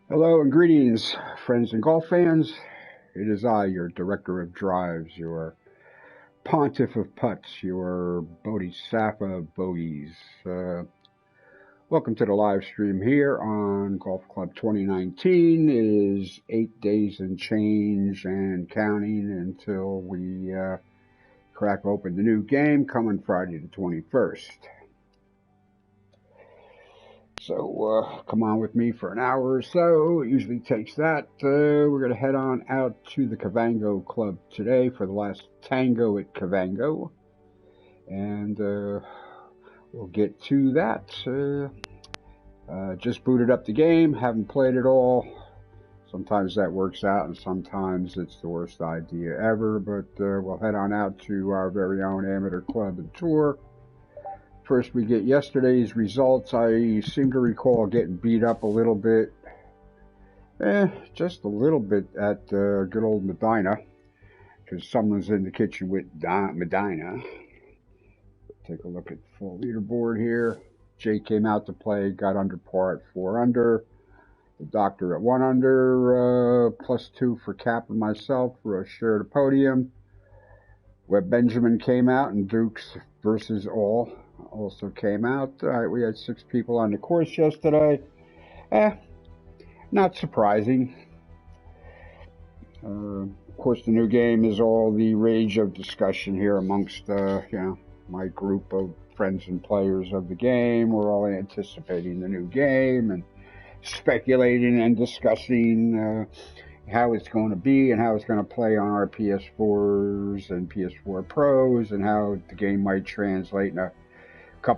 Hello and greetings, friends and golf fans. It is I, your director of drives, your pontiff of putts, your bodhisattva of bogeys. Welcome to the live stream here on Golf Club 2019. It is 8 days and change and counting until we crack open the new game coming Friday the 21st. So come on with me for an hour or so. It usually takes that. We're going to head on out to the Cavango Club today for the last Tango at Cavango. And we'll get to that. Just booted up the game. Haven't played it all. Sometimes that works out and sometimes it's the worst idea ever. But we'll head on out to our very own amateur club and tour. First, we get yesterday's results. I seem to recall getting beat up a little bit. Just a little bit at good old Medina. Because someone's in the kitchen with Medina. Take a look at the full leaderboard here. Jay came out to play, got under par at 4 under. The doctor at 1 under, +2 for Cap and myself for a share of the podium. Webb Benjamin came out and Dukes versus all also came out. All right, we had 6 people on the course yesterday. Not surprising. Of course, the new game is all the rage of discussion here amongst, my group of friends and players of the game. We're all anticipating the new game and speculating and discussing how it's going to be and how it's going to play on our PS4s and PS4 Pros and how the game might translate in a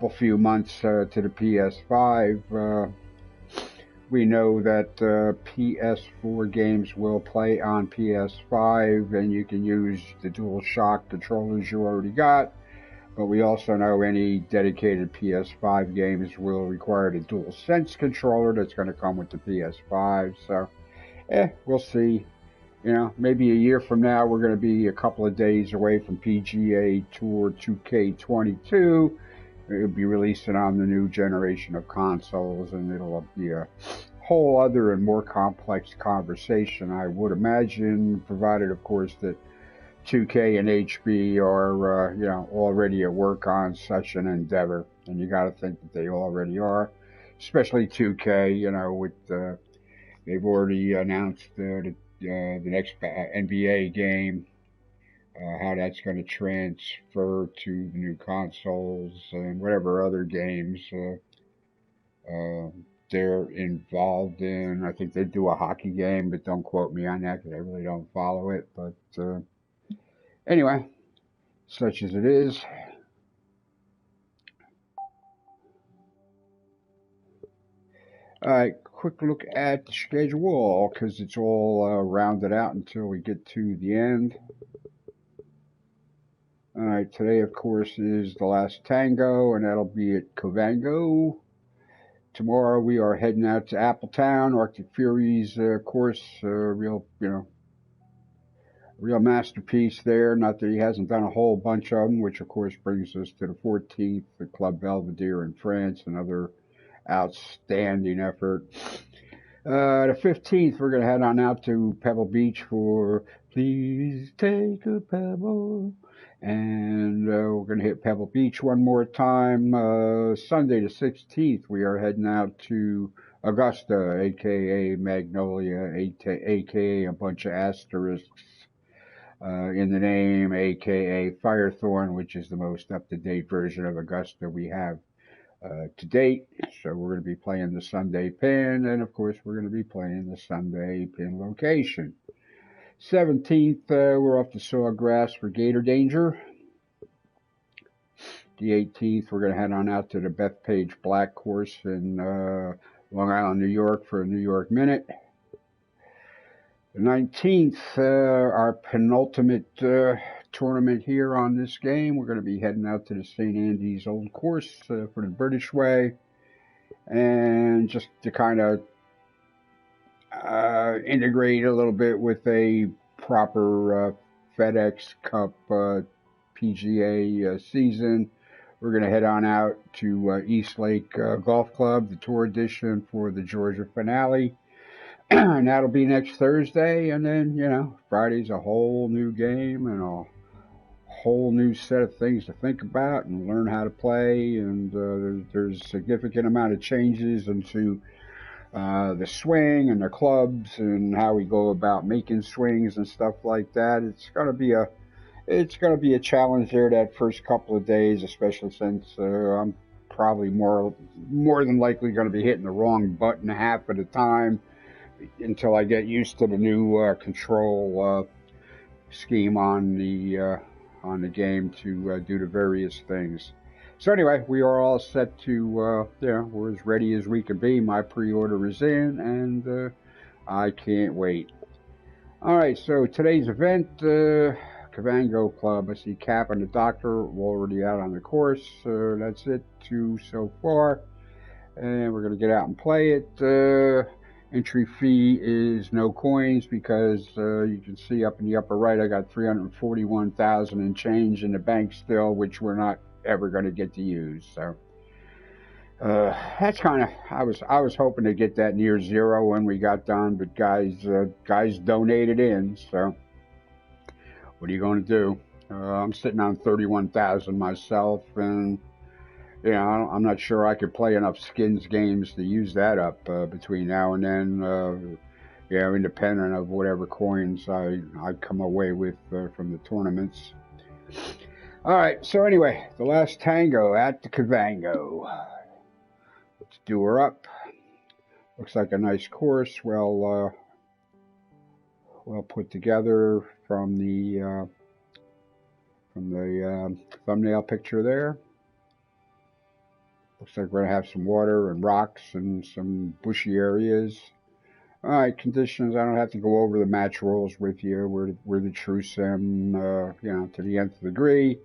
few months to the PS5. We know that PS4 games will play on PS5 and you can use the DualShock controllers you already got, but we also know any dedicated PS5 games will require the DualSense controller that's going to come with the PS5. So we'll see. Maybe a year from now we're going to be a couple of days away from PGA Tour 2K22. It'll be releasing on the new generation of consoles, and it'll be a whole other and more complex conversation, I would imagine, provided, of course, that 2K and HB are, already at work on such an endeavor. And you got to think that they already are, especially 2K, with they've already announced the next NBA game. How that's going to transfer to the new consoles and whatever other games they're involved in. I think they do a hockey game, but don't quote me on that because I really don't follow it. But anyway, such as it is. All right, quick look at the schedule because it's all rounded out until we get to the end. All right, today, of course, is the last Tango, and that'll be at Cavango. Tomorrow, we are heading out to Appletown, Arctic Fury's course, real masterpiece there. Not that he hasn't done a whole bunch of them, which, of course, brings us to the 14th, the Club Belvedere in France, another outstanding effort. The 15th, we're going to head on out to Pebble Beach for Please Take a Pebble. And we're going to hit Pebble Beach one more time. Sunday the 16th, we are heading out to Augusta, a.k.a. Magnolia, a.k.a. a bunch of asterisks in the name, a.k.a. Firethorn, which is the most up-to-date version of Augusta we have to date. So we're going to be playing the Sunday pin, and of course we're going to be playing the Sunday pin location. 17th, we're off to Sawgrass for Gator Danger. The 18th, we're going to head on out to the Bethpage Black course in Long Island, New York for a New York Minute. The 19th, our penultimate tournament here on this game. We're going to be heading out to the St. Andy's Old Course for the British Way. And just to kind of integrate a little bit with a proper FedEx Cup PGA season. We're going to head on out to East Lake Golf Club, the Tour Edition, for the Georgia finale. And that'll be next Thursday. And then, Friday's a whole new game and a whole new set of things to think about and learn how to play. And there's a significant amount of changes into the swing and the clubs and how we go about making swings and stuff like that. It's going to be a challenge there that first couple of days, especially since I'm probably more than likely going to be hitting the wrong button half of the time until I get used to the new control scheme on the game to do the various things. So anyway, we are all set to, we're as ready as we can be. My pre-order is in, and I can't wait. All right, so today's event, Tango Club. I see Cap and the Doctor already out on the course. That's it, 2 so far. And we're going to get out and play it. Entry fee is no coins because you can see up in the upper right, I got 341,000 and change in the bank still, which we're not ever going to get to use. So that's kind of, I was hoping to get that near zero when we got done, but guys donated in. So what are you going to do? I'm sitting on 31,000 myself, and I'm not sure I could play enough skins games to use that up between now and then. Independent of whatever coins I come away with from the tournaments. All right, so anyway, the last tango at the Cavango. Let's do her up. Looks like a nice course, well put together from the thumbnail picture there. Looks like we're gonna have some water and rocks and some bushy areas. All right, conditions. I don't have to go over the match rules with you. We're the true sim, to the nth degree.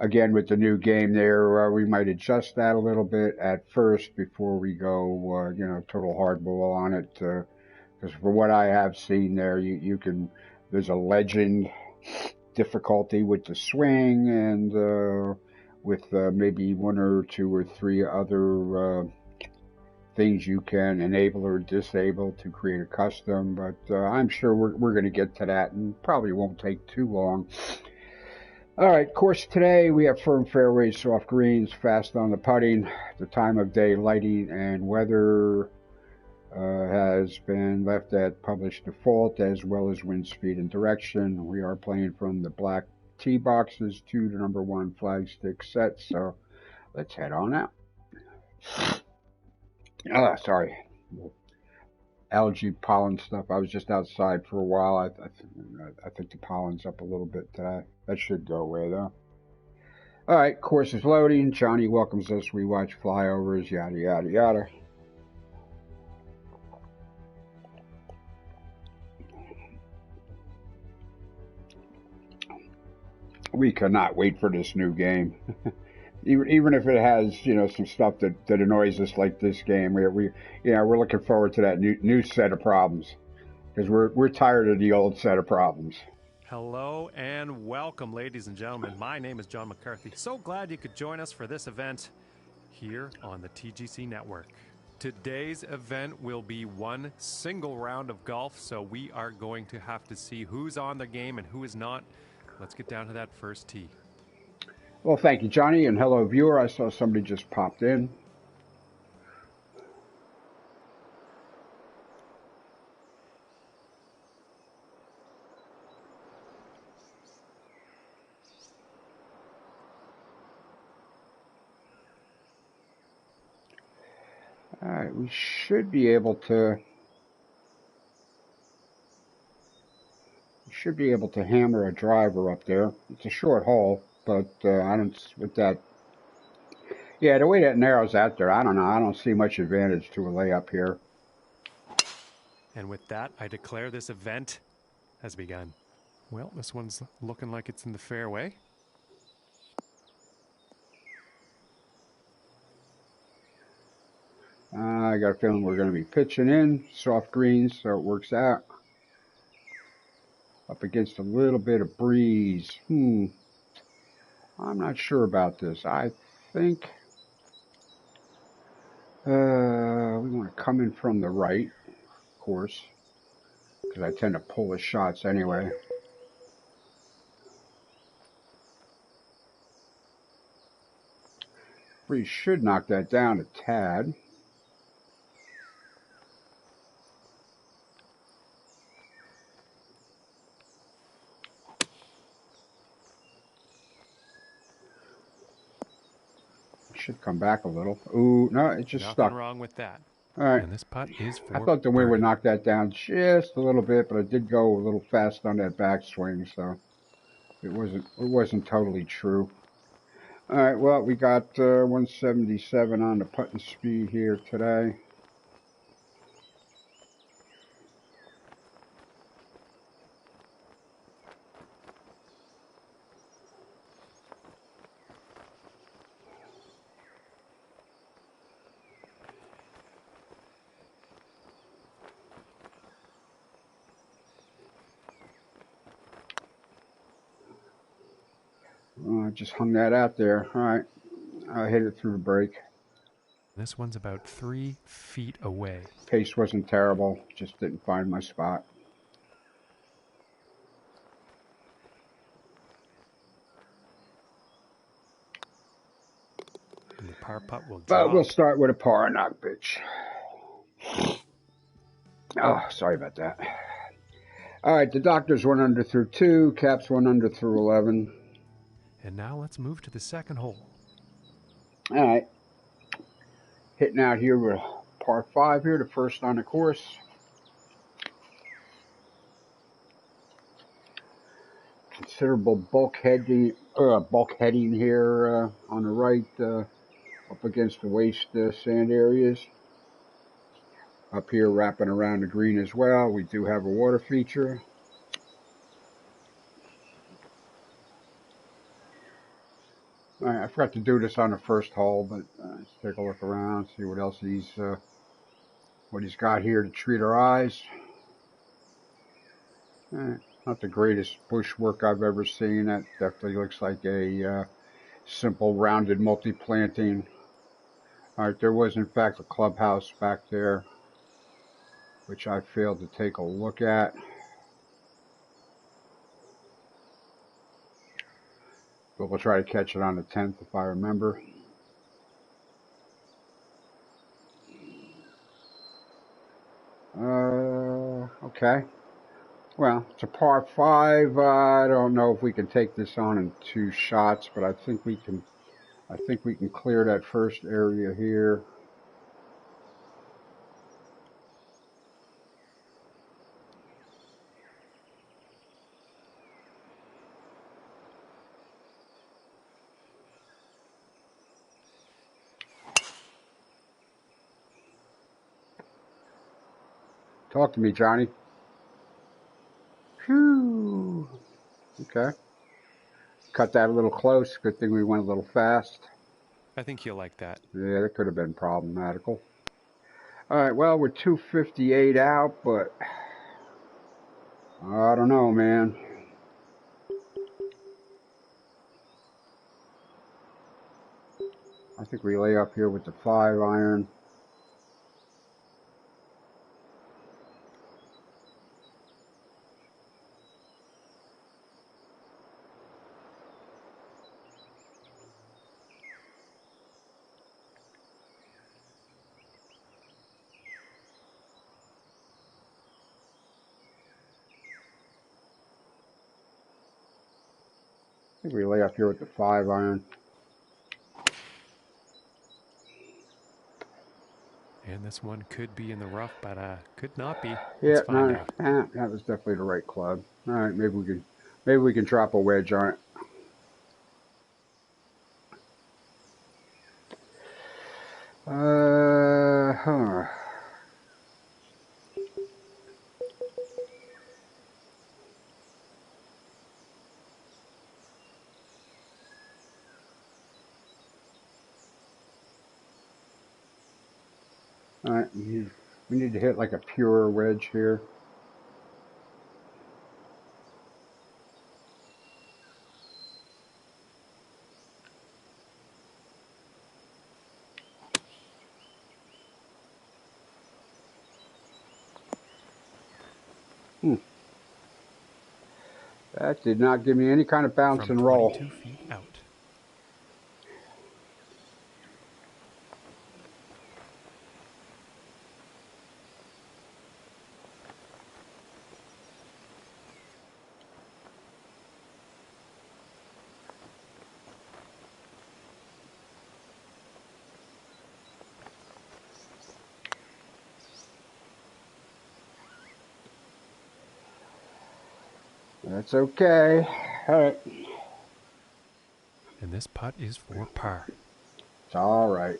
Again, with the new game there, we might adjust that a little bit at first before we go, total hardball on it. Because for what I have seen there, you can. There's a legend difficulty with the swing and with maybe 1 or 2 or 3 other things you can enable or disable to create a custom. But I'm sure we're going to get to that, and probably won't take too long. All right, course today, we have firm fairways, soft greens, fast on the putting. The time of day, lighting, and weather has been left at published default, as well as wind speed and direction. We are playing from the black tee boxes to the number 1 flagstick set, so let's head on out. Sorry. Algae pollen stuff. I was just outside for a while. I think the pollen's up a little bit today. That should go away though. All right, course is loading. Johnny welcomes us. We watch flyovers, yada yada yada. We cannot wait for this new game. Even if it has, some stuff that annoys us like this game, we're looking forward to that new set of problems, because we're tired of the old set of problems. Hello and welcome, ladies and gentlemen. My name is John McCarthy. So glad you could join us for this event here on the TGC Network. Today's event will be one single round of golf, so we are going to have to see who's on the game and who is not. Let's get down to that first tee. Well, thank you, Johnny, and hello, viewer. I saw somebody just popped in. All right, we should be able to hammer a driver up there. It's a short hole, but I don't, with that, the way that narrows out there, I don't know. I don't see much advantage to a layup here. And with that, I declare this event has begun. Well, this one's looking like it's in the fairway. I got a feeling we're going to be pitching in soft greens, so it works out. Up against a little bit of breeze. I'm not sure about this. I think we want to come in from the right, of course, because I tend to pull the shots anyway. We should knock that down a tad. Should come back a little. Ooh, no, it just stuck. Nothing wrong with that. All right. And this putt is for I thought the wind would birdie. knock that down just a little bit, but it did go a little fast on that backswing, so it wasn't totally true. All right, well, we got 177 on the putting speed here today. I just hung that out there. All right, I hit it through the break. This one's about 3 feet away. Pace wasn't terrible, just didn't find my spot. And the par putt will drop. But we'll start with a par knock pitch. Oh, sorry about that. All right, the Doctors went under through 2, Caps went under through 11. And now let's move to the second hole. All right. Hitting out here with a par 5 here, the first on the course. Considerable bulkheading here on the right, up against the waist sand areas. Up here, wrapping around the green as well. We do have a water feature. All right, I forgot to do this on the first hole, but let's take a look around, see what else he's got here to treat our eyes. Not the greatest bush work I've ever seen. That definitely looks like a simple rounded multi-planting. All right, there was in fact a clubhouse back there, which I failed to take a look at. But we'll try to catch it on the 10th if I remember. Okay. Well, it's a par 5. I don't know if we can take this on in 2 shots, but I think we can clear that first area here. Talk to me, Johnny. Whew. Okay. Cut that a little close. Good thing we went a little fast. I think you'll like that. Yeah, that could have been problematical. All right, well, we're 258 out, but I don't know, man. I think we lay up here with the 5 iron. I think we lay up here with the 5 iron. And this one could be in the rough, but could not be. Yeah, Let's find out. That was definitely the right club. All right, maybe we can drop a wedge on it. Huh. All right, we need to hit like a pure wedge here. That did not give me any kind of bounce From and roll. 22 feet out. That's okay. All right. And this putt is for par. It's all right.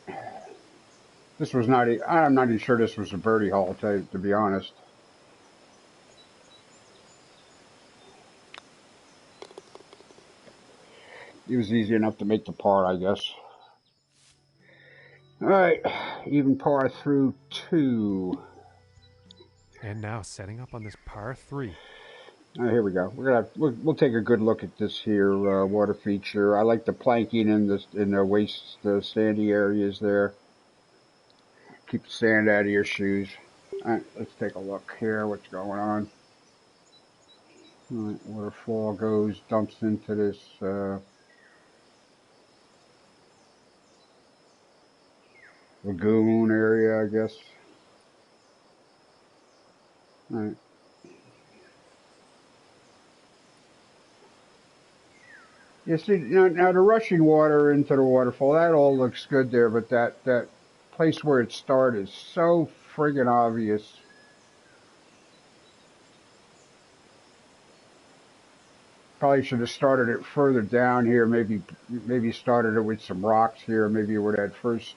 This was not. I'm not even sure this was a birdie hole. To be honest. It was easy enough to make the par, I guess. All right, even par through 2. And now setting up on this par 3. All right, here we go. We'll take a good look at this here water feature. I like the planking in the waist, the sandy areas there. Keep the sand out of your shoes. All right, let's take a look here. What's going on? All right, waterfall dumps into this lagoon area, I guess. All right. You see, now the rushing water into the waterfall, that all looks good there, but that place where it started is so friggin' obvious. Probably should have started it further down here. Maybe started it with some rocks here. Maybe where that first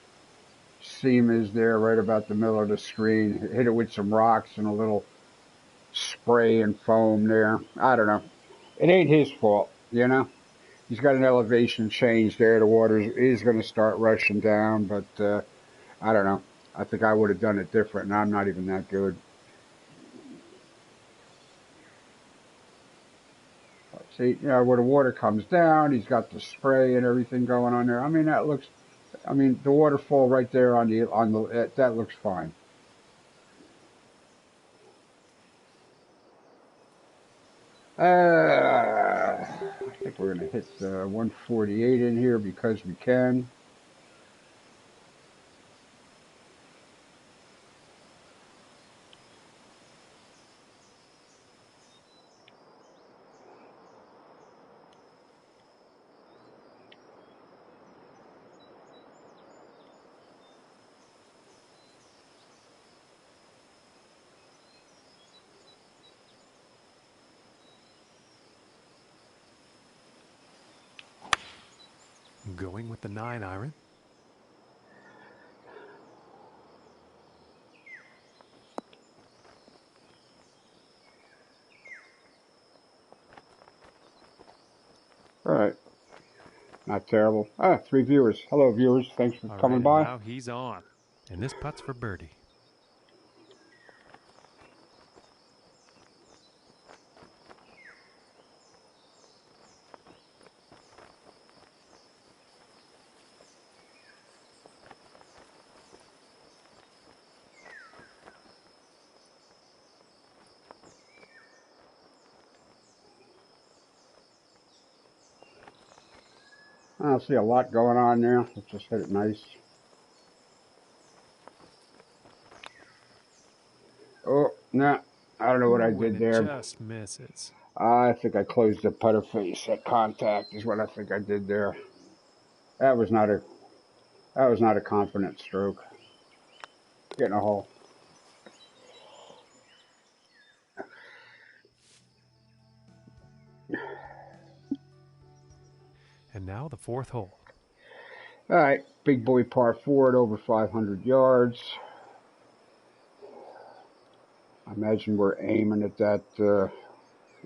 seam is there, right about the middle of the screen. Hit it with some rocks and a little spray and foam there. I don't know. It ain't his fault, you know. He's got an elevation change there. The water is going to start rushing down, but I don't know. I think I would have done it different, and I'm not even that good. See, where the water comes down, he's got the spray and everything going on there. I mean, the waterfall right there that looks fine. I think we're going to hit 148 in here because we can. Going with the 9-iron. All right. Not terrible. 3 viewers. Hello, viewers. Thanks for coming by. Now he's on. And this putt's for birdie. I don't see a lot going on there. Let's just hit it nice. Oh, no. I don't know what I did there. Just misses. I think I closed the putter face at contact is what I think I did there. That was not a confident stroke. Getting a hole. And now the 4th hole. All right, big boy par 4 at over 500 yards. I imagine we're aiming at that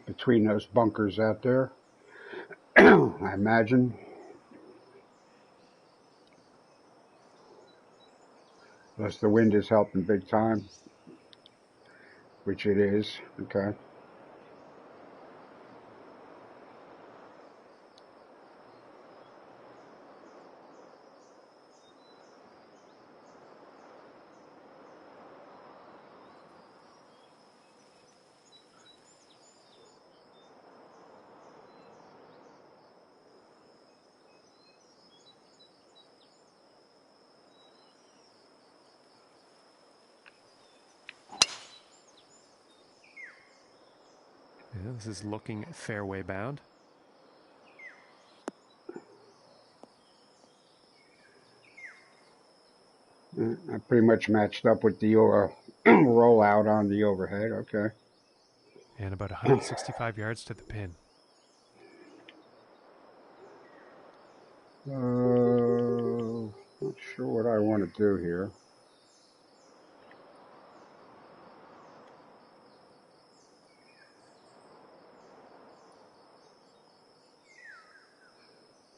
between those bunkers out there. I imagine. Plus the wind is helping big time, which it is. Okay. Yeah, this is looking fairway bound. I pretty much matched up with the rollout on the overhead. Okay. And about 165 yards to the pin. Not sure what I want to do here.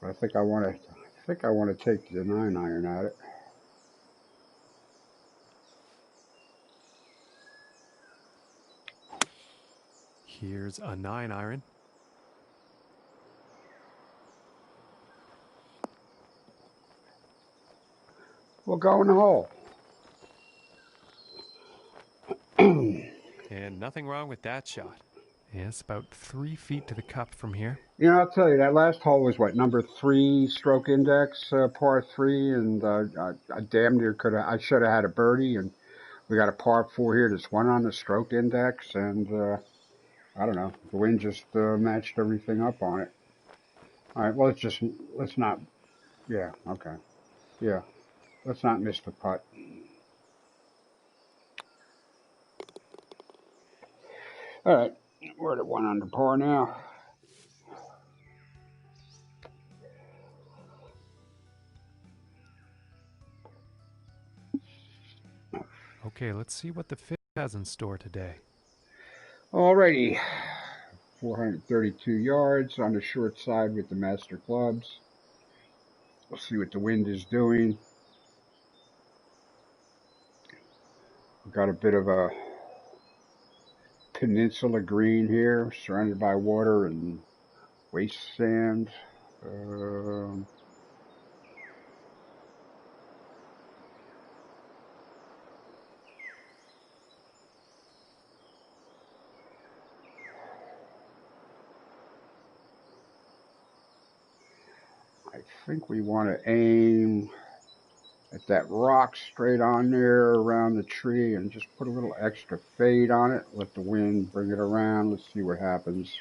I think I want to take the 9-iron at it. Here's a 9-iron. We'll go in the hole. And nothing wrong with that shot. Yeah, it's about 3 feet to the cup from here. You know, I'll tell you, that last hole was what, number 3 stroke index, par 3, and I damn near I should have had a birdie, and we got a par 4 here. There's one on the stroke index, and I don't know, the wind just matched everything up on it. All right, well, let's not, yeah, okay, yeah, let's not miss the putt. All right, we're at 1 under par now. Okay, let's see what the fish has in store today. Alrighty, 432 yards on the short side with the master clubs. We'll see what the wind is doing. We've got a bit of a peninsula green here, surrounded by water and waste sand. I think we want to aim at that rock straight on there around the tree and just put a little extra fade on it. Let the wind bring it around. Let's see what happens.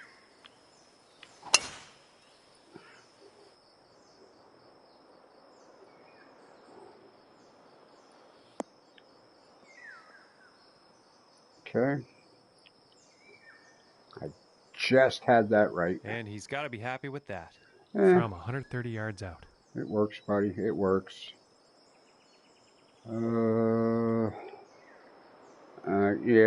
Okay. I just had that right. And he's got to be happy with that. From 130 yards out. It works, buddy. It works. Yeah,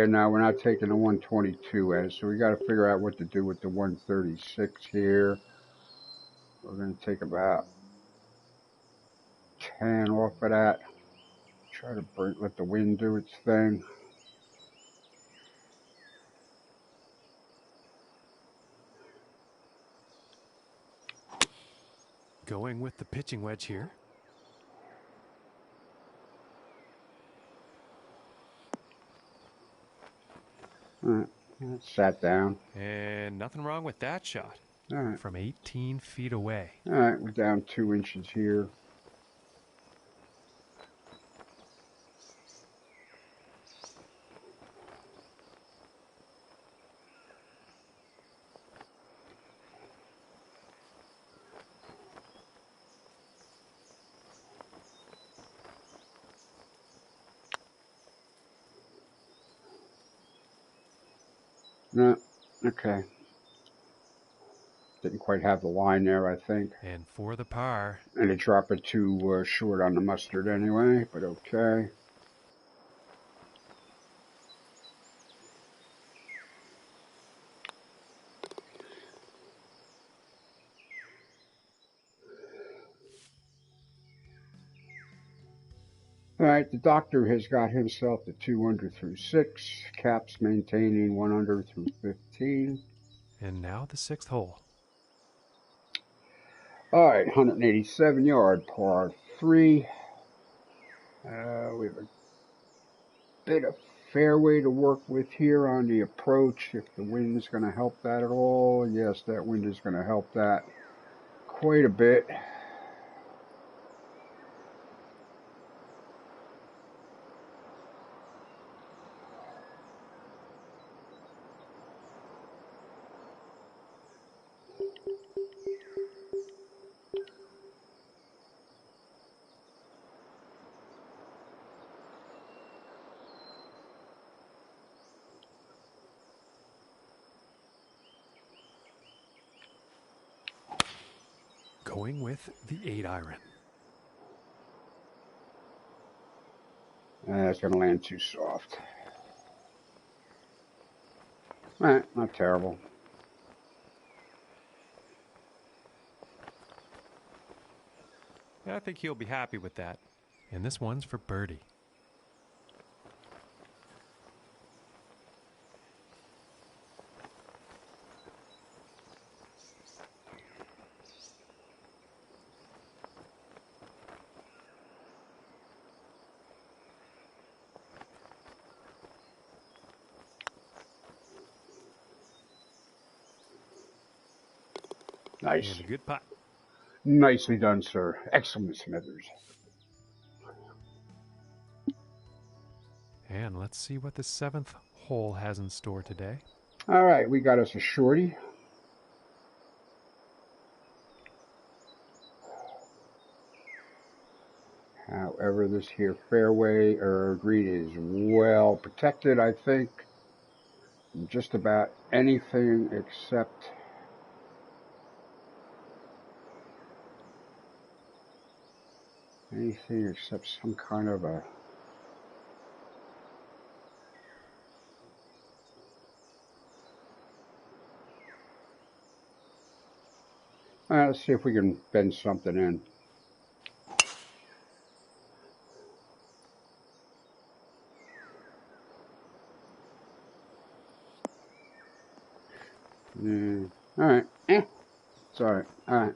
no, we're not taking the 122 as, so we got to figure out what to do with the 136 here. We're going to take about 10 off of that. Try to let the wind do its thing. Going with the pitching wedge here. All right, it sat down. And nothing wrong with that shot. All right. From 18 feet away. All right, we're down 2 inches here. No, okay. Didn't quite have the line there, I think. And for the par. And it dropped it too short on the mustard anyway, but okay. All right, the doctor has got himself to 2 under through 6. Caps maintaining 1 under through 15. And now the 6th hole. All right, 187 yard par 3. We have a bit of fairway to work with here on the approach. If the wind's going to help that at all, yes, that wind is going to help that quite a bit. going with the 8-iron. It's going to land too soft. Not terrible. Yeah, I think he'll be happy with that. And this one's for birdie. Nice. And a good putt. Nicely done, sir. Excellent, Smithers. And let's see what the 7th hole has in store today. All right, we got us a shorty. However, this here fairway or green is well protected, I think. Just about anything except some kind of a let's see if we can bend something in. All right. It's all right. All right.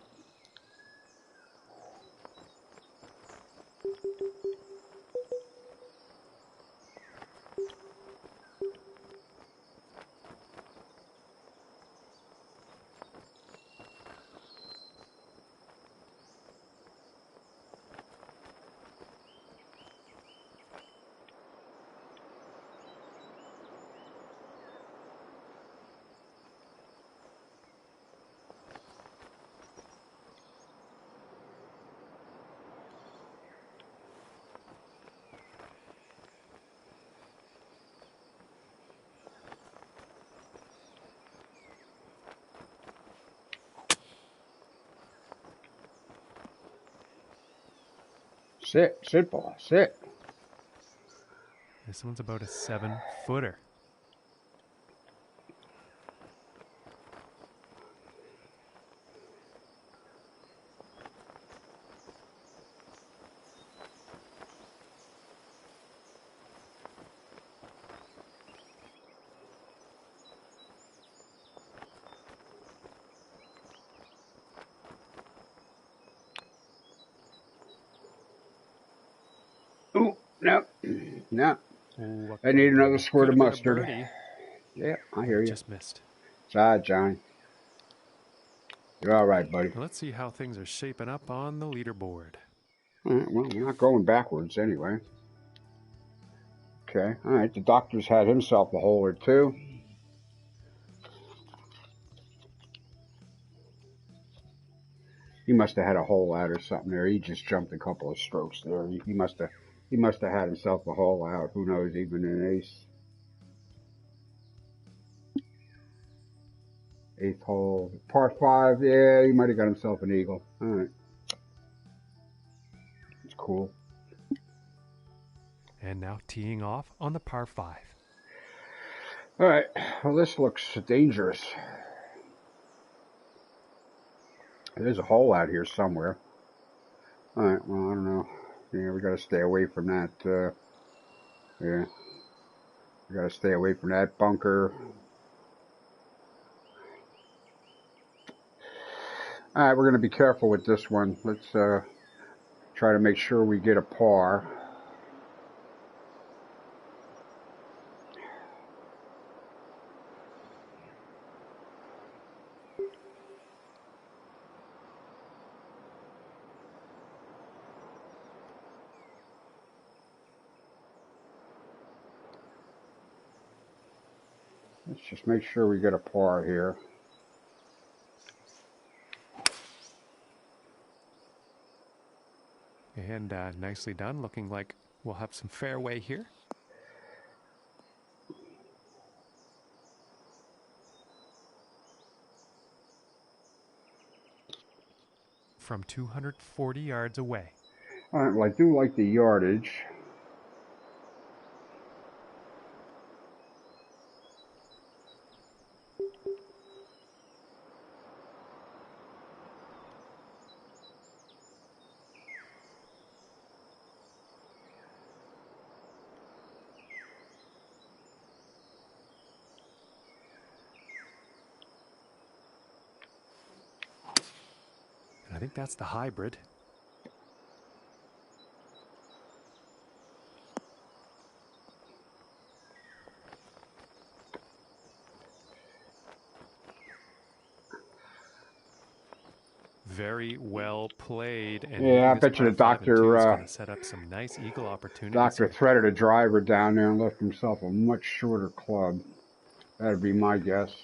Sit, ball, sit. This one's about a 7-footer. Ooh, no. Ooh, I need another squirt of mustard. Yeah, I hear you. Just missed. It's all right, Johnny. You're all right, buddy. Now let's see how things are shaping up on the leaderboard. All right, well, we're not going backwards anyway. Okay, all right. The doctor's had himself a hole or two. He must have had a hole out or something there. He just jumped a couple of strokes there. He must have had himself a hole out. Who knows, even an ace. 8th hole, par 5. Yeah, he might have got himself an eagle. All right, it's cool. And now teeing off on the par 5. All right, well, this looks dangerous. There's a hole out here somewhere. All right, well, I don't know. Yeah, we got to stay away from that. Yeah, we got to stay away from that bunker. All right, we're going to be careful with this one. Let's try to make sure we get a par. Let's just make sure we get a par here. And nicely done. Looking like we'll have some fairway here. from 240 yards away. All right, well, I do like the yardage. I think that's the hybrid. Very well played. And Yeah, I bet you the doctor is going to set up some nice eagle opportunities. Doctor threaded a driver down there and left himself a much shorter club. That'd be my guess.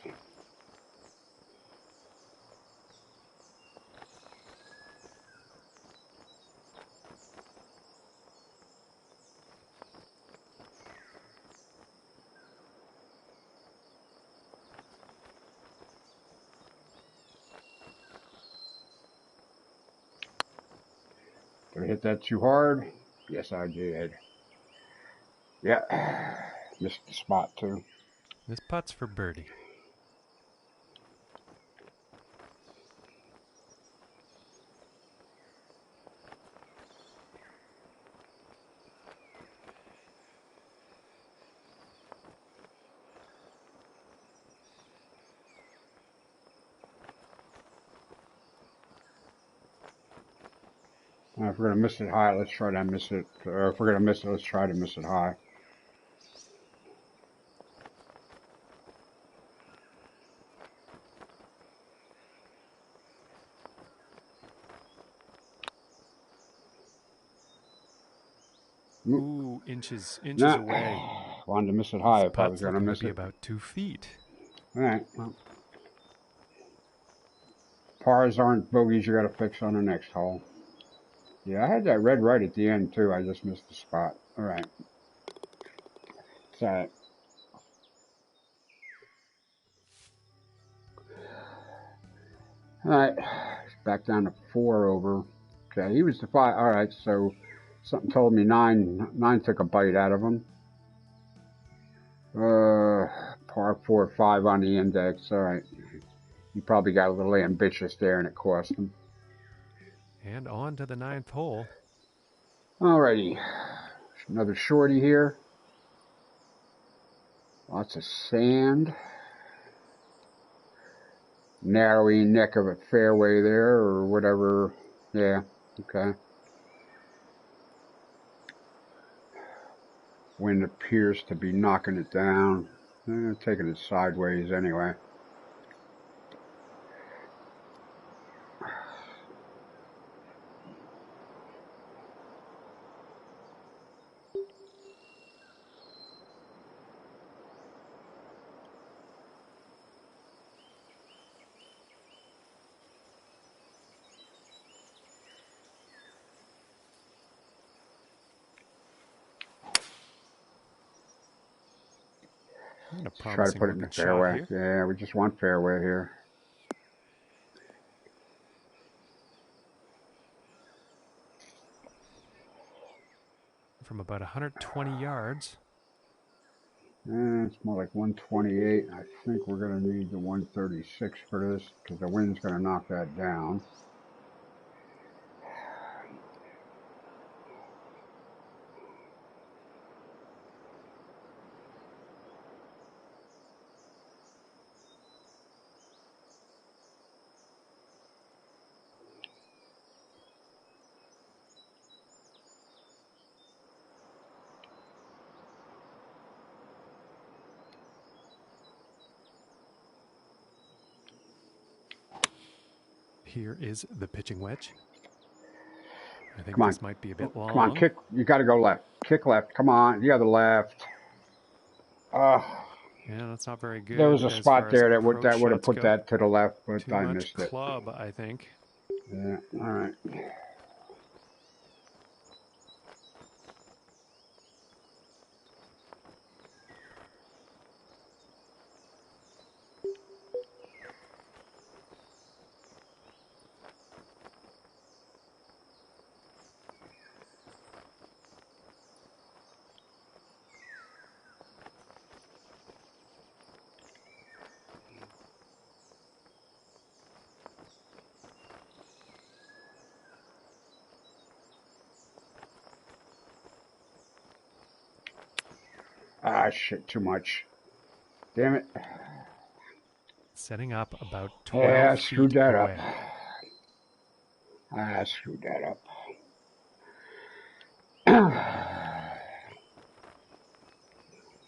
Did I hit that too hard? Yes, I did. Yeah, missed the spot too. This putt's for birdie. If we're going to miss it high, let's try to miss it. If we're going to miss it, let's try to miss it high. Ooh, inches away. Wanted to miss it high if I was going to miss it. About 2 feet. All right. Well, pars aren't bogeys you got to fix on the next hole. Yeah, I had that red right at the end too. I just missed the spot. All right. It's all right. All right. Back down to 4 over. Okay, he was the 5. All right, so something told me 9 took a bite out of him. Par 4 or 5 on the index. All right. He probably got a little ambitious there and it cost him. And on to the 9th hole. Alrighty. Another shorty here. Lots of sand. Narrowy neck of a fairway there or whatever. Yeah, okay. Wind appears to be knocking it down. Taking it sideways anyway. Try to put it in the fairway. Yeah, we just want fairway here. From about 120 yards. It's more like 128. I think we're going to need the 136 for this because the wind's going to knock that down. Here is the pitching wedge. I think this might be a bit long. Come on, kick. You got to go left. Kick left. Come on, the other left. Yeah, that's not very good. There was a spot there that would have put that to the left, but I missed it. Club, I think. Yeah. All right. Ah, shit, too much. Damn it. Setting up about 12 Yeah, I feet screwed that away. up. I screwed that up.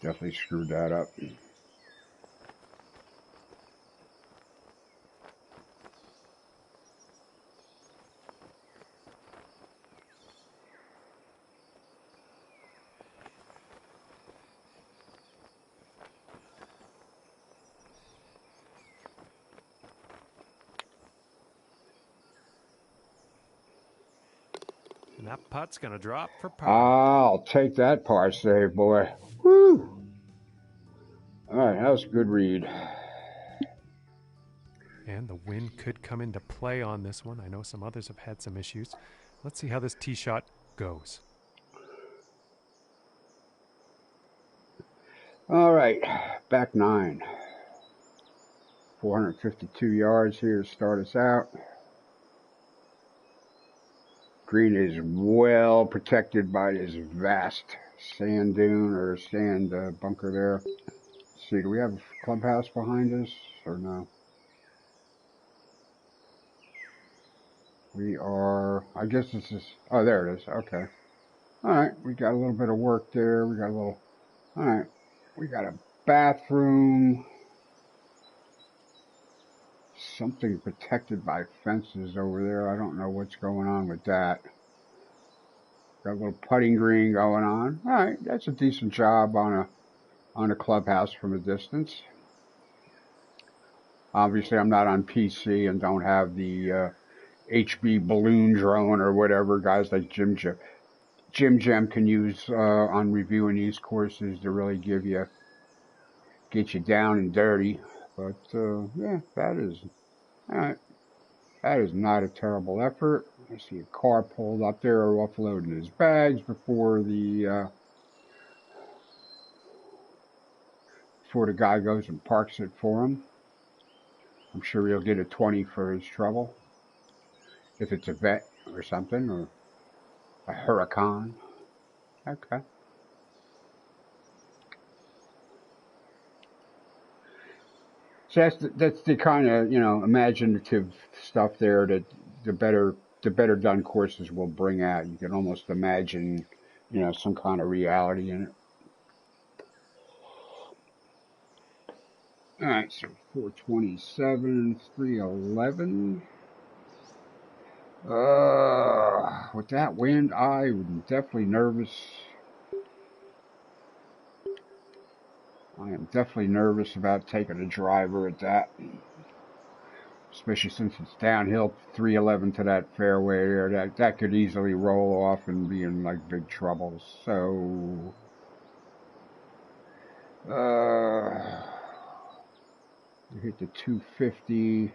Definitely screwed that up. And that putt's going to drop for par. I'll take that par save, boy. Woo! All right, that was a good read. And the wind could come into play on this one. I know some others have had some issues. Let's see how this tee shot goes. All right, back 9. 452 yards here to start us out. Green is well protected by this vast sand dune or sand bunker there. Let's see, do we have a clubhouse behind us or no? We are, I guess this is, oh, there it is. Okay. All right, we got a little bit of work there. We got a little, all right, we got a bathroom. Something protected by fences over there. I don't know what's going on with that. Got a little putting green going on. All right, that's a decent job on a clubhouse from a distance. Obviously, I'm not on PC and don't have the HB balloon drone or whatever guys like Jim Jam can use on reviewing these courses to really get you down and dirty. But yeah, that is all right. That is not a terrible effort. I see a car pulled up there offloading his bags before the guy goes and parks it for him. I'm sure he'll get a 20 for his trouble. If it's a vet or something, or a hurricane. Okay. So that's the kind of, imaginative stuff there that the better done courses will bring out. You can almost imagine, some kind of reality in it. All right, so 427, 311. With that wind, I am definitely nervous. I am definitely nervous about taking a driver at that. Especially since it's downhill 311 to that fairway there. That could easily roll off and be in like big trouble. So, we hit the 250.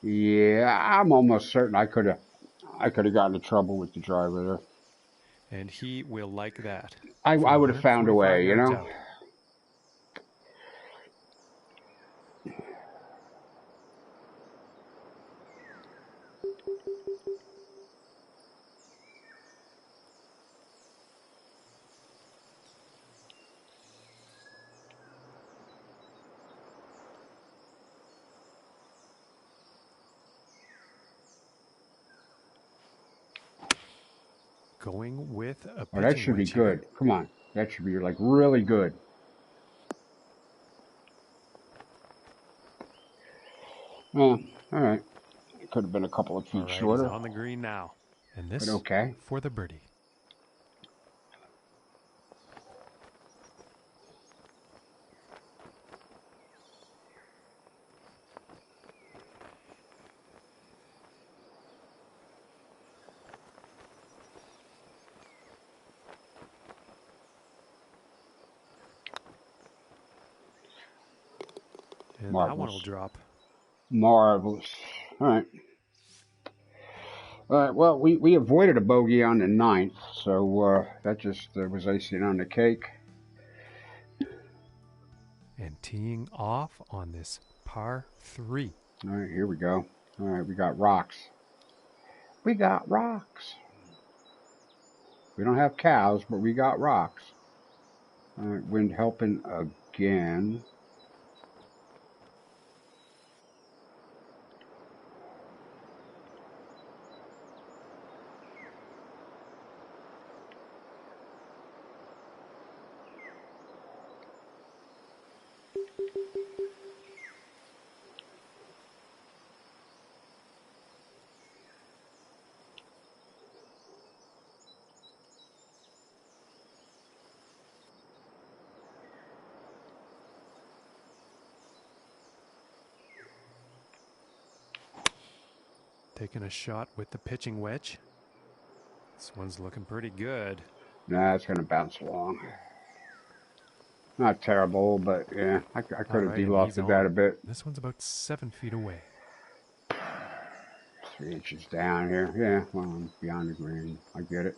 Yeah, I'm almost certain I could have gotten in trouble with the driver there. And he will like that. I would have found a way, Out. Going with a pitching that should be good. Here. Come on. That should be like really good. Oh, all right. It could have been a couple of feet shorter. He's on the green now. And this but okay. For the birdie. And Marvelous. that one will drop. Marvelous. All right. Well, we avoided a bogey on the 9th, so that just was icing on the cake. And teeing off on this par 3. All right, here we go. All right, we got rocks. We got rocks. We don't have cows, but we got rocks. All right, wind helping again. Taking a shot with the pitching wedge. This one's looking pretty good. Nah, it's going to bounce along. Not terrible, but yeah, I could have de-lofted that a bit. This one's about 7 feet away. 3 inches down here. Yeah, well, I'm beyond the green. I get it.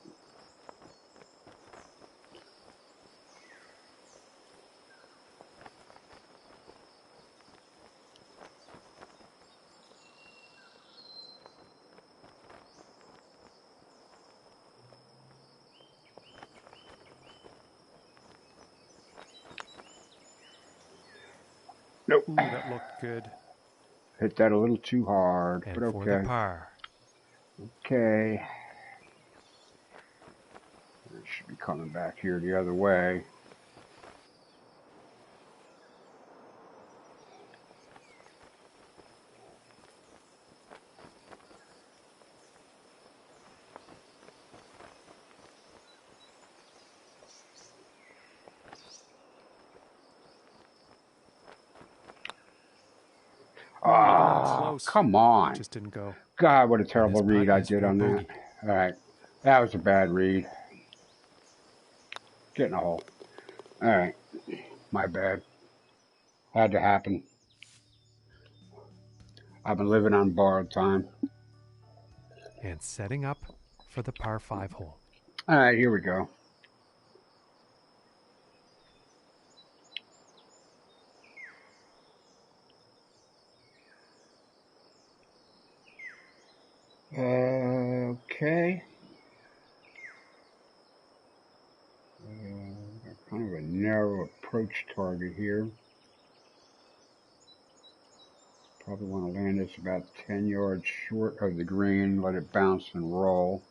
Nope. Ooh, that looked good. Hit that a little too hard, And but okay. For the par. Okay. It should be coming back here the other way. Oh, come on. Just didn't go. God, what a terrible read I did on that. All right. That was a bad read. Get in a hole. All right. My bad. Had to happen. I've been living on borrowed time. And setting up for the par 5 hole. All right, here we go. Okay. Kind of a narrow approach target here. Probably want to land this about 10 yards short of the green, let it bounce and roll.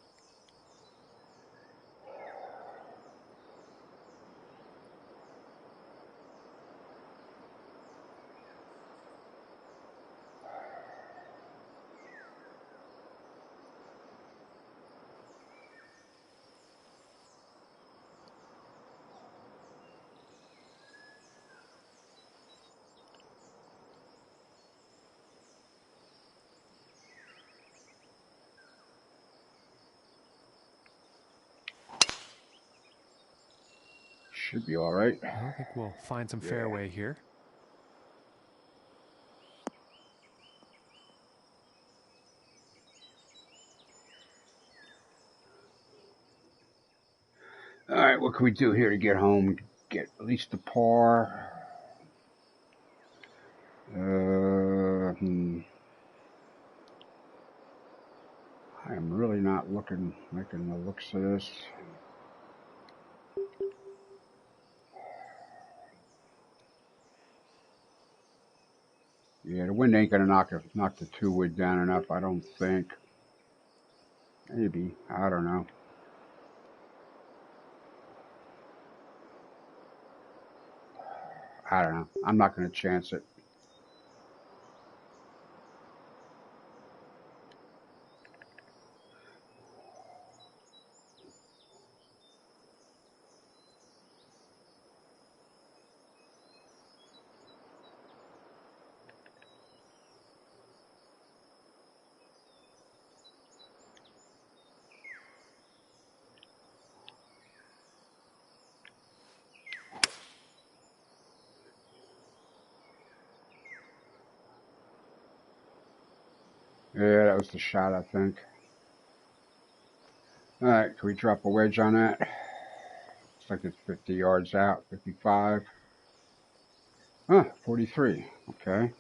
Should be all right. I think we'll find some fairway here. All right, what can we do here to get home? Get at least the par. I am really not making the looks of this. Yeah, the wind ain't gonna knock the 2-wood down enough, I don't think. Maybe, I don't know. I don't know. I'm not gonna chance it. Yeah, that was the shot, I think. All right, can we drop a wedge on that? Looks like it's 50 yards out, 55. 43. Okay.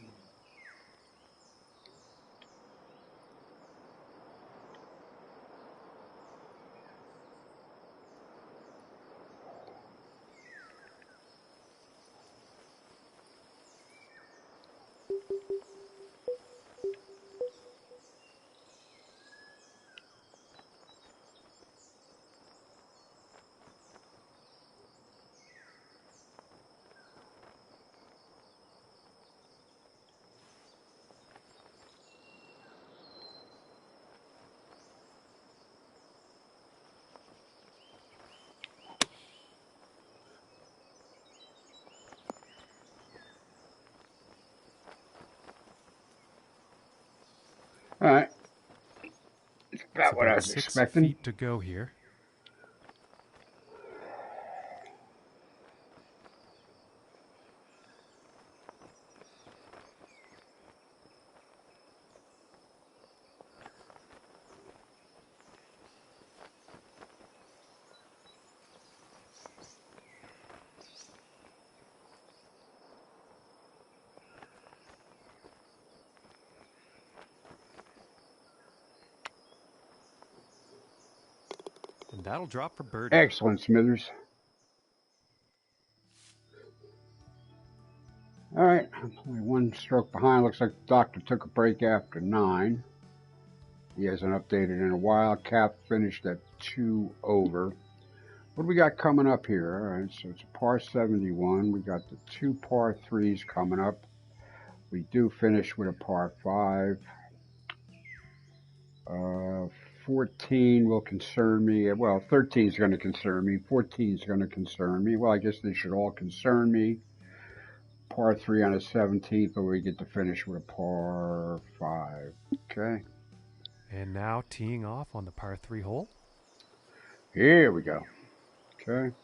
All right. It's about what I was 6 expecting. feet to go here. And that'll drop for birdie. Excellent, Smithers. All right, only one stroke behind. Looks like the doctor took a break after 9. He hasn't updated in a while. Cap finished at 2 over. What do we got coming up here? All right, so it's a par 71. We got the 2 par 3s coming up. We do finish with a par 5. 14 will concern me. Well, 13 is going to concern me. 14 is going to concern me. Well, I guess they should all concern me. Par 3 on a 17th, or we get to finish with a par 5. Okay. And now teeing off on the par 3 hole. Here we go. Okay.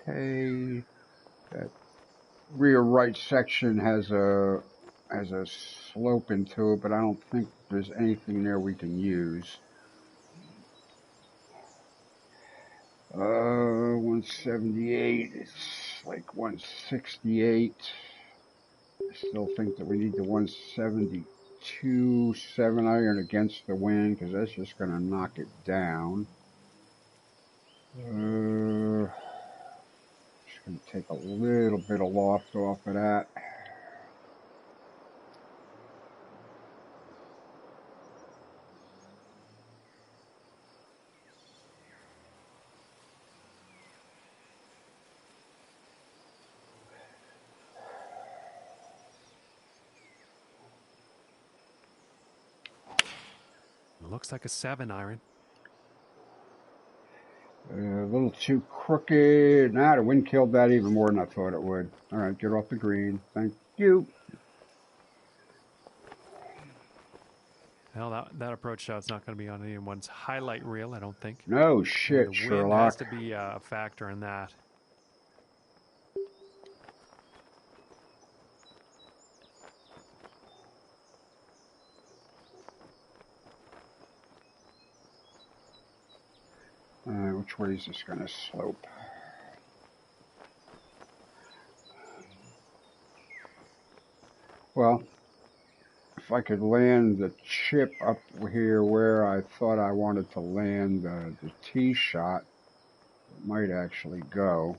Okay. That rear right section has a slope into it, but I don't think there's anything there we can use. 178. It's like 168. I still think that we need the 172 7-iron against the wind, because that's just going to knock it down. Just going to take a little bit of loft off of that. Looks like a 7-iron. A little too crooked. Nah, the wind killed that even more than I thought it would. All right, get off the green. Thank you. Well, that approach shot's not going to be on anyone's highlight reel, I don't think. No shit, the Sherlock. wind has to be a factor in that. Which way is this going to slope? Well, if I could land the chip up here where I thought I wanted to land the tee shot, it might actually go.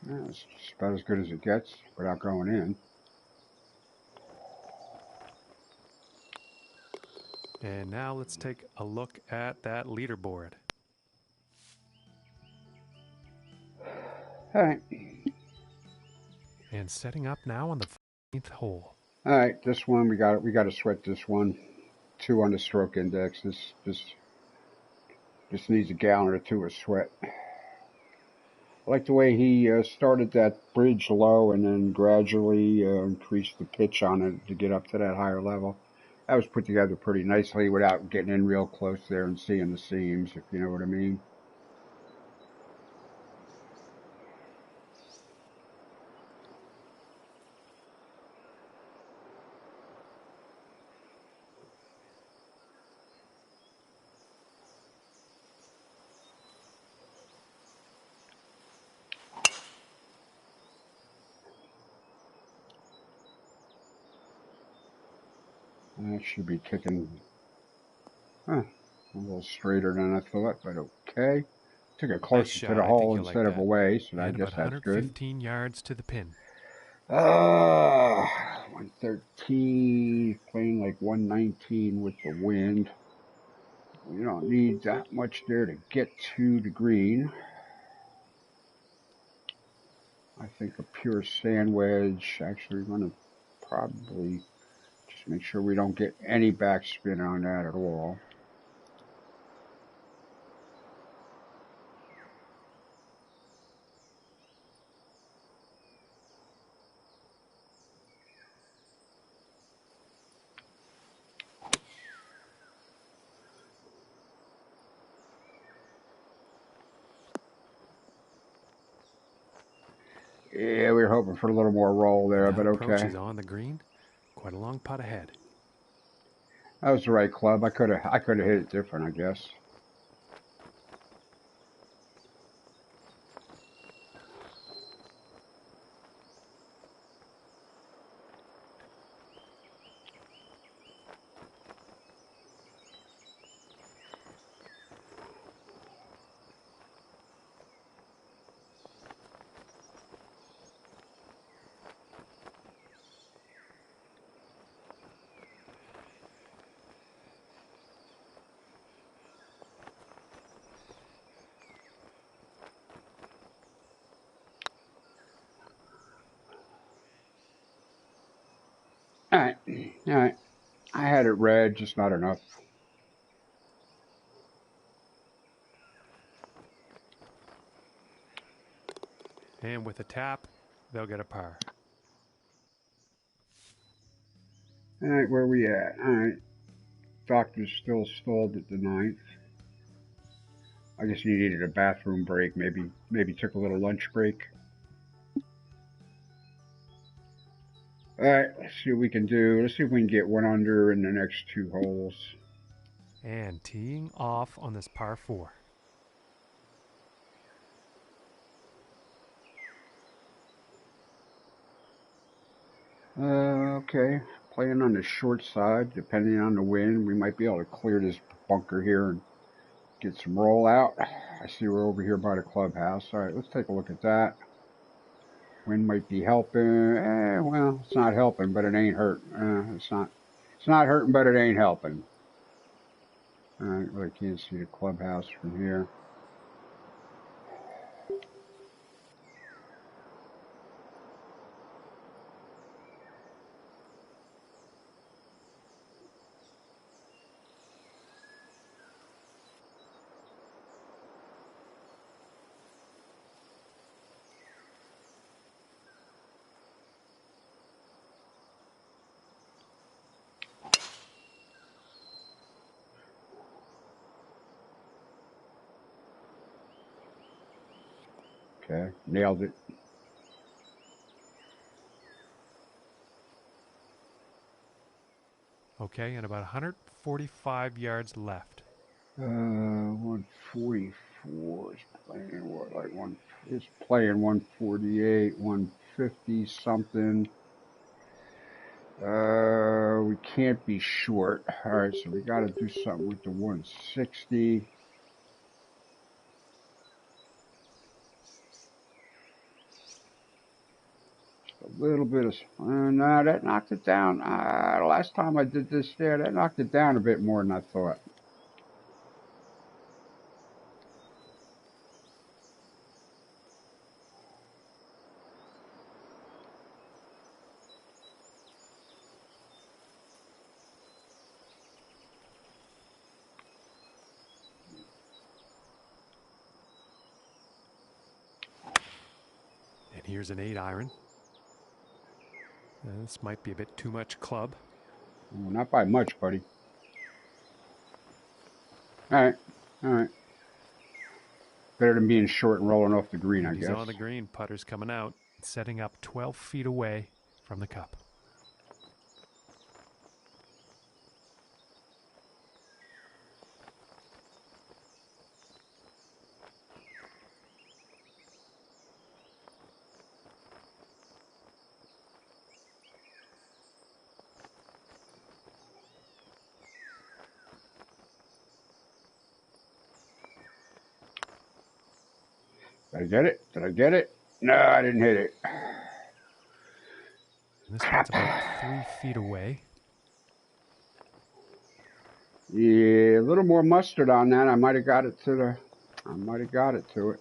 Yeah, it's just about as good as it gets without going in. And now let's take a look at that leaderboard. All right. And setting up now on the 14th hole. All right, this one we got to sweat this one. 2 on the stroke index. This needs a gallon or 2 of sweat. I like the way he started that bridge low and then gradually increased the pitch on it to get up to that higher level. That was put together pretty nicely without getting in real close there and seeing the seams, if you know what I mean. That should be kicking a little straighter than I thought, but okay. Took it closer to the hole instead of away, so I guess that's good. 115 yards to the pin. 113, playing like 119 with the wind. We don't need that much there to get to the green. I think a pure sand wedge. Actually, we're going to probably just make sure we don't get any backspin on that at all. Yeah, we were hoping for a little more roll there, but okay. Approach is on the green. Quite a long putt ahead. That was the right club. I could have hit it different, I guess. All right. I had it red, just not enough. And with a tap, they'll get a par. All right, where are we at? All right. Doctor's still stalled at the 9th. I guess he needed a bathroom break. Maybe took a little lunch break. All right, let's see what we can do. Let's see if we can get 1 under in the next 2 holes. And teeing off on this par 4. Okay. Playing on the short side, depending on the wind, we might be able to clear this bunker here and get some roll out. I see we're over here by the clubhouse. All right, let's take a look at that. Wind might be helping. Well, it's not helping, but it ain't hurt. It's not hurting, but it ain't helping. I really can't see the clubhouse from here. Okay, nailed it. Okay, and about 145 yards left. 144 is playing what? Like it's playing 148, 150 something. We can't be short. All right, so we got to do something with the 160. A little bit of, no, that knocked it down. The last time I did this there, that knocked it down a bit more than I thought. Here's an 8-iron. This might be a bit too much club. Well, not by much, buddy. All right. All right. Better than being short and rolling off the green, I guess. He's on the green. Putter's coming out, setting up 12 feet away from the cup. Did I get it? Did I get it? No, I didn't hit it. This one's about 3 feet away. Yeah, a little more mustard on that. I might have got it to the. I might have got it to it.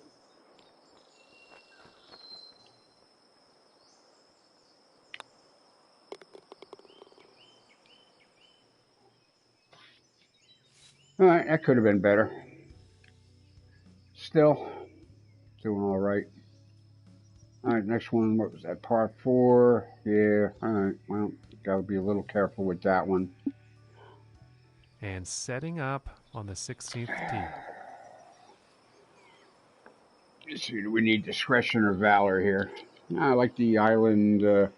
All right, that could have been better. Still doing all right. All right, next one. What was that? Par 4. Yeah. All right. Well, gotta be a little careful with that one. And setting up on the 16th tee. Let's see, do we need discretion or valor here? I like the island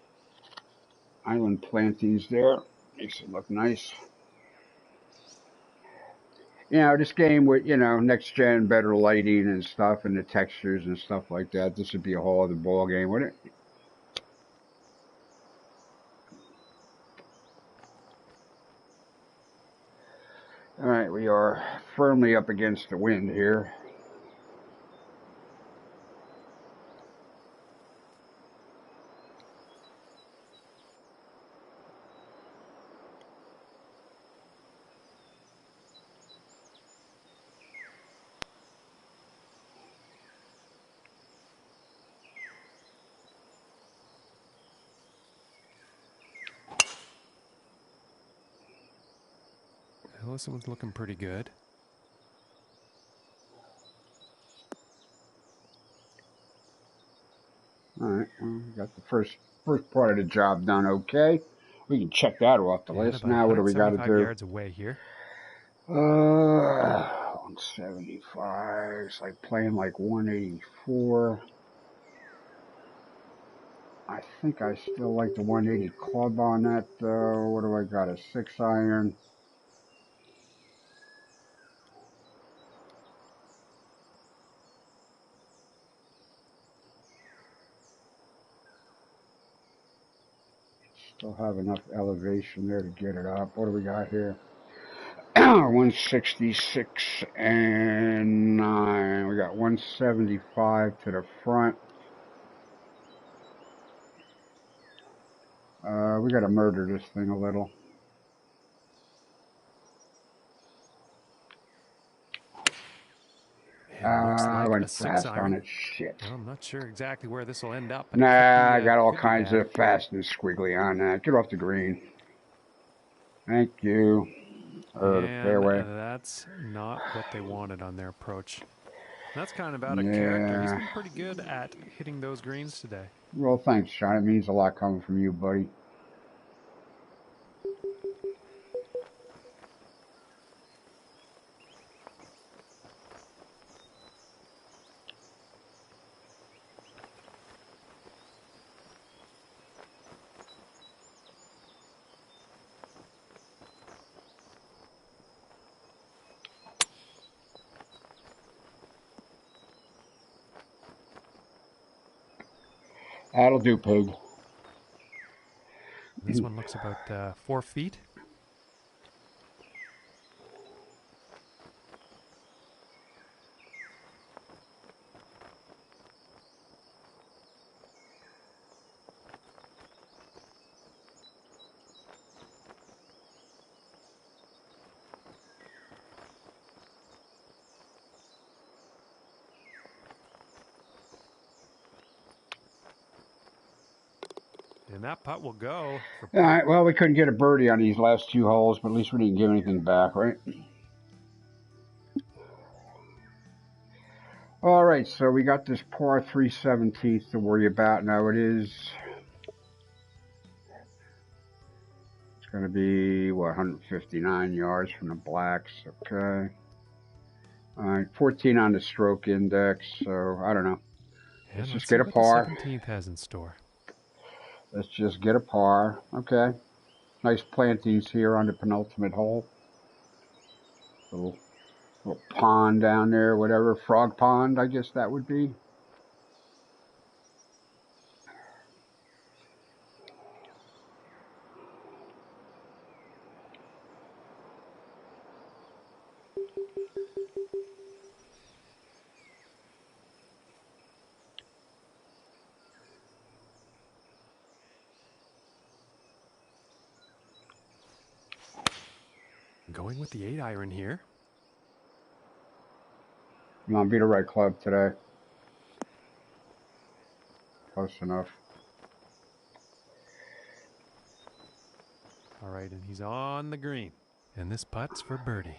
plantings there. Makes it look nice. You know, this game with, you know, next gen, better lighting and stuff, and the textures and stuff like that, this would be a whole other ball game, wouldn't it? All right, we are firmly up against the wind here. Well, this one's looking pretty good. All right, well, we got the first part of the job done okay. We can check that off the list. Now, what do we got to do? Yards away here. 175. It's like playing like 184. I think I still like the 180 club on that, though. What do I got? A 6-iron. Still have enough elevation there to get it up. What do we got here? 166 and 9. We got 175 to the front. We got to murder this thing a little. I went fast on it. Shit. Well, I'm not sure exactly where this will end up. Nah, I got all kinds of fast and squiggly on that. Get off the green. Thank you. Fairway. That's not what they wanted on their approach. That's kind of out of character. He's been pretty good at hitting those greens today. Well, thanks, Sean. It means a lot coming from you, buddy. That'll do, pig. This one looks about 4 feet. And that putt will go. All right, well, we couldn't get a birdie on these last 2 holes, but at least we didn't give anything back, right? All right, so we got this par 3 17th to worry about. Now it's going to be, what, 159 yards from the blacks. Okay. All right, 14 on the stroke index, so I don't know. And Let's just see get a what par. the 17th has in store. Let's just get a par. Okay. Nice plantings here on the penultimate hole. Little pond down there, whatever. Frog pond, I guess that would be. Going with the 8-iron here. Come on, be the right club today. Close enough. All right, and he's on the green. And this putt's for birdie.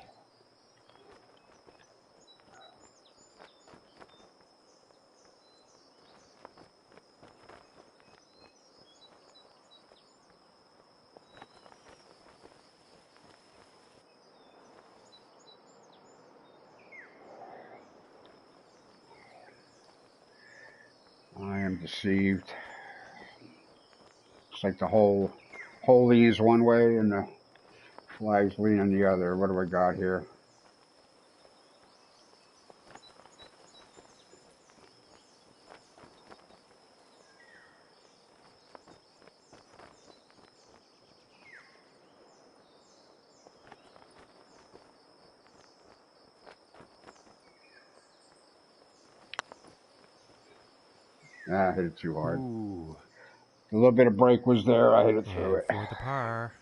I am deceived. Looks like the hole leans one way and the flag's leaning the other. What do we got here? I hit it too hard. Ooh. A little bit of break was there. I hit it through it. For the par.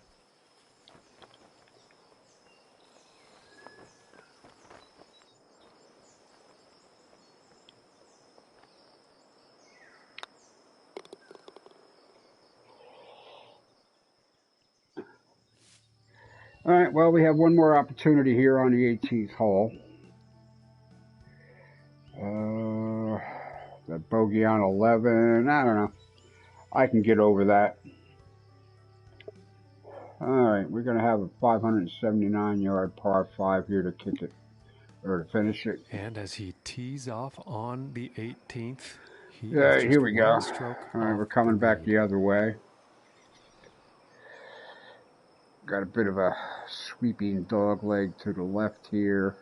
All right, well, we have one more opportunity here on the 18th hole. That bogey on 11, I don't know. I can get over that. All right, we're going to have a 579-yard par 5 here to kick it, or to finish it. And as he tees off on the 18th, here we go. All right, we're coming back the other way. Got a bit of a sweeping dog leg to the left here.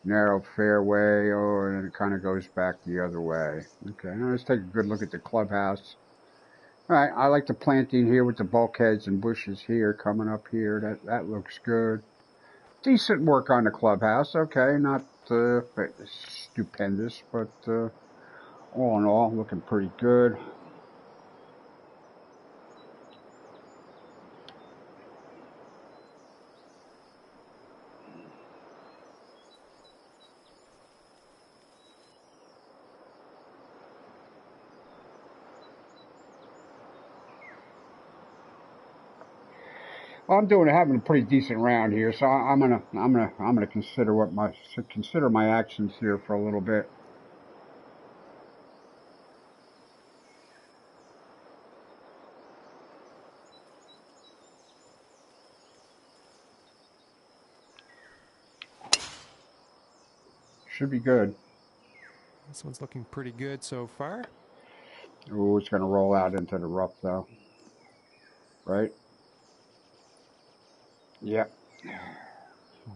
Narrow fairway, and then it kind of goes back the other way. Okay, now let's take a good look at the clubhouse. All right, I like the planting here with the bulkheads and bushes here coming up here. That looks good. Decent work on the clubhouse. Okay, not stupendous, but all in all, looking pretty good. I'm having a pretty decent round here, so I'm gonna consider my actions here for a little bit. Should be good. This one's looking pretty good so far. Oh, it's gonna roll out into the rough though. Right? Yep.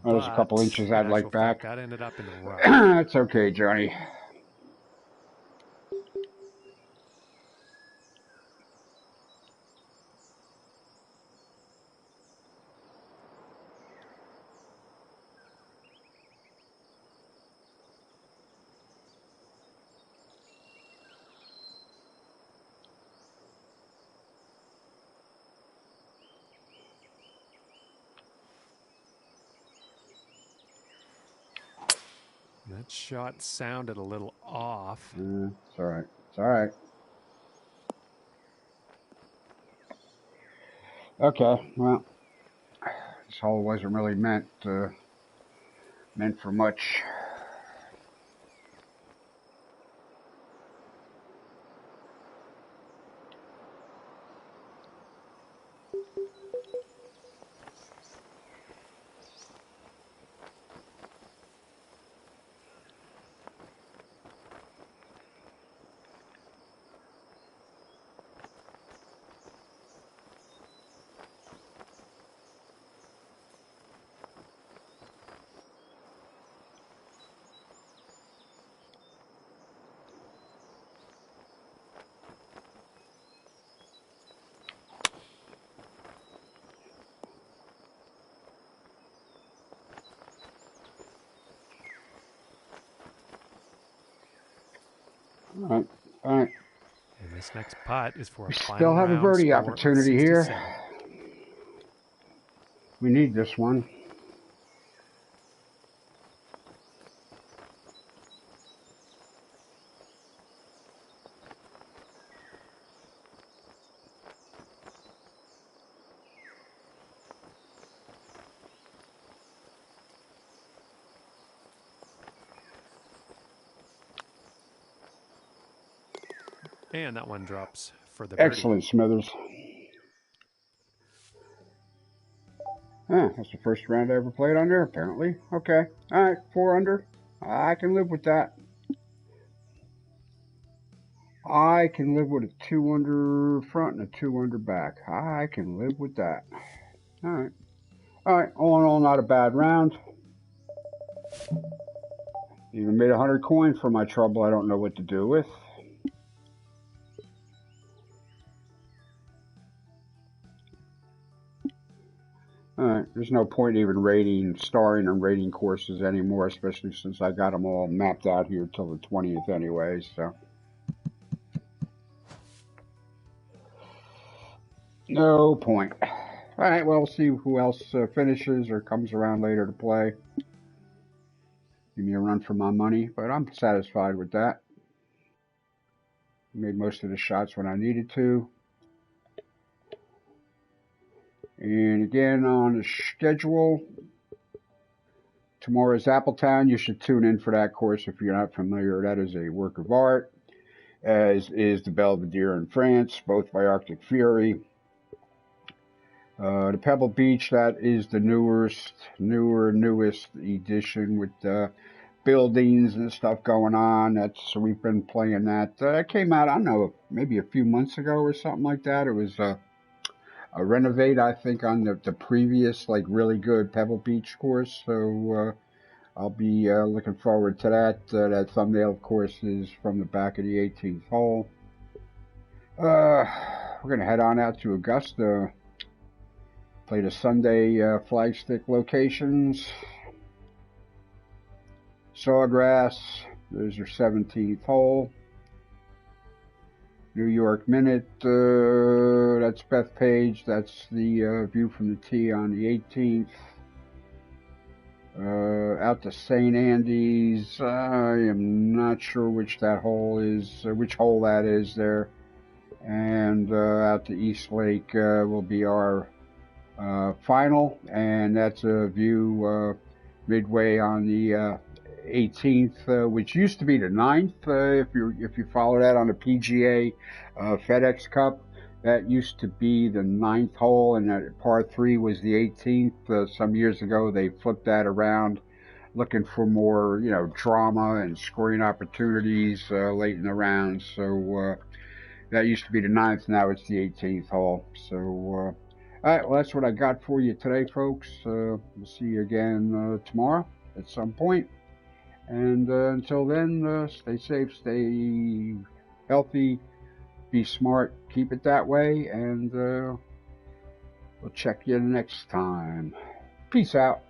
Oh, there's a couple inches I'd like back. That ended up in the rough. That's okay, Johnny. That shot sounded a little off. It's all right. It's all right. Okay, well, this hole wasn't really meant for much. All right. All right. And this next putt is for a We final still have a round birdie score of opportunity here. 67. We need this one. And that one drops for the birdie. Excellent, Smithers. That's the first round I ever played on there, apparently. Okay. All right, 4 under. I can live with that. I can live with a 2 under front and a 2 under back. I can live with that. All right. All right, all in all, not a bad round. Even made 100 coins for my trouble I don't know what to do with. Alright, there's no point even starring and rating courses anymore, especially since I got them all mapped out here till the 20th anyway, so. No point. Alright, well, we'll see who else finishes or comes around later to play. Give me a run for my money, but I'm satisfied with that. Made most of the shots when I needed to. And again, on the schedule, tomorrow's Appletown. You should tune in for that course if you're not familiar. That is a work of art, as is the Belvedere in France, both by Arctic Fury. The Pebble Beach, that is the newest edition with buildings and stuff going on. We've been playing that. It came out, I don't know, maybe a few months ago or something like that. It was a renovate, I think, on the previous, like, really good Pebble Beach course. So I'll be looking forward to that. That thumbnail, of course, is from the back of the 18th hole. We're going to head on out to Augusta. Play the Sunday flagstick locations. Sawgrass, there's your 17th hole. New York Minute, that's Bethpage. That's the view from the tee on the 18th. Out to St. Andy's, I am not sure which hole that is there. And out to East Lake will be our final, and that's a view midway on the 18th, which used to be the 9th. If you follow that on the PGA FedEx Cup, that used to be the 9th hole, and that par 3 was the 18th. Some years ago, they flipped that around, looking for more, drama and scoring opportunities late in the round. So that used to be the 9th. Now it's the 18th hole. So. All right, well, that's what I got for you today, folks. We'll see you again tomorrow at some point. And until then, stay safe, stay healthy, be smart, keep it that way, and we'll check you next time. Peace out.